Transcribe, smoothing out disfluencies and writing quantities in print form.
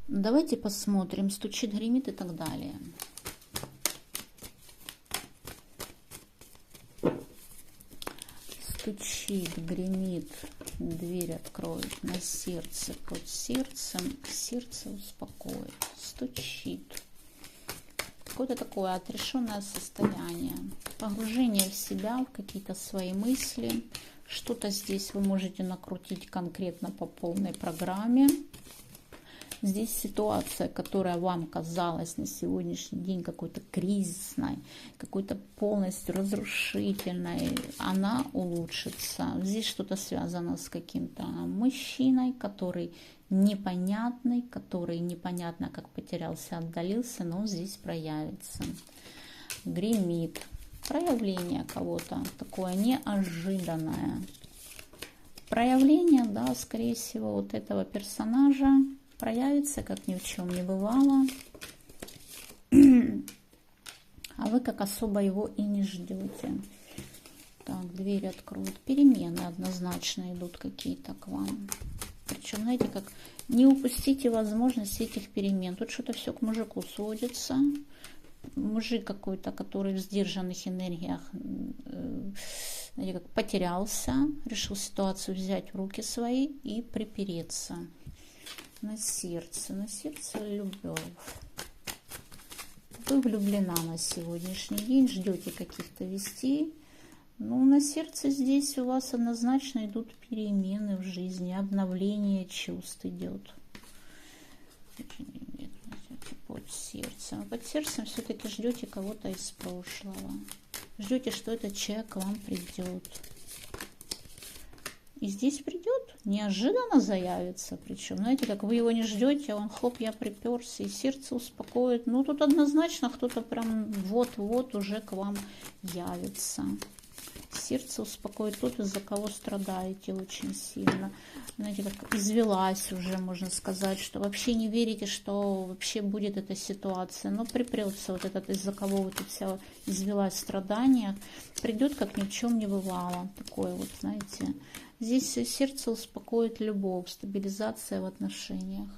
Давайте посмотрим, стучит, гремит и так далее. Стучит, гремит, дверь откроет на сердце, под сердцем, сердце успокоит. Стучит. Какое-то такое отрешенное состояние, погружение в себя, в какие-то свои мысли. Что-то здесь вы можете накрутить конкретно по полной программе. Здесь ситуация, которая вам казалась на сегодняшний день какой-то кризисной, какой-то полностью разрушительной, она улучшится. Здесь что-то связано с каким-то мужчиной, который непонятный, который непонятно как потерялся, отдалился, но здесь проявится. Гремит. Проявление кого-то такое неожиданное. Проявление, да, скорее всего, вот этого персонажа проявится, как ни в чем не бывало, а вы как особо его и не ждете. Так, дверь откроют. Перемены однозначно идут какие-то к вам. Причем, знаете, как не упустите возможность этих перемен. Тут что-то все к мужику сводится. Мужик какой-то, который в сдержанных энергиях, знаете, как потерялся, решил ситуацию взять в руки свои и припереться. На сердце любовь. Вы влюблена на сегодняшний день, ждете каких-то вестей. Ну, на сердце здесь у вас однозначно идут перемены в жизни, обновление чувств идет. Под сердцем все-таки ждете кого-то из прошлого. Ждете, что этот человек к вам придет. И здесь придет, неожиданно заявится. Причем, знаете, как вы его не ждете, а он хоп, я приперся, и сердце успокоит. Ну, тут однозначно кто-то прям вот-вот уже к вам явится. Сердце успокоит тот, из-за кого страдаете очень сильно. Знаете, как извелась уже, можно сказать, что вообще не верите, что вообще будет эта ситуация. Но припрется вот этот, из-за кого вот вся извелась в страданиях, придет, как ни в чем не бывало. Такое вот, знаете, здесь сердце успокоит любовь, стабилизация в отношениях.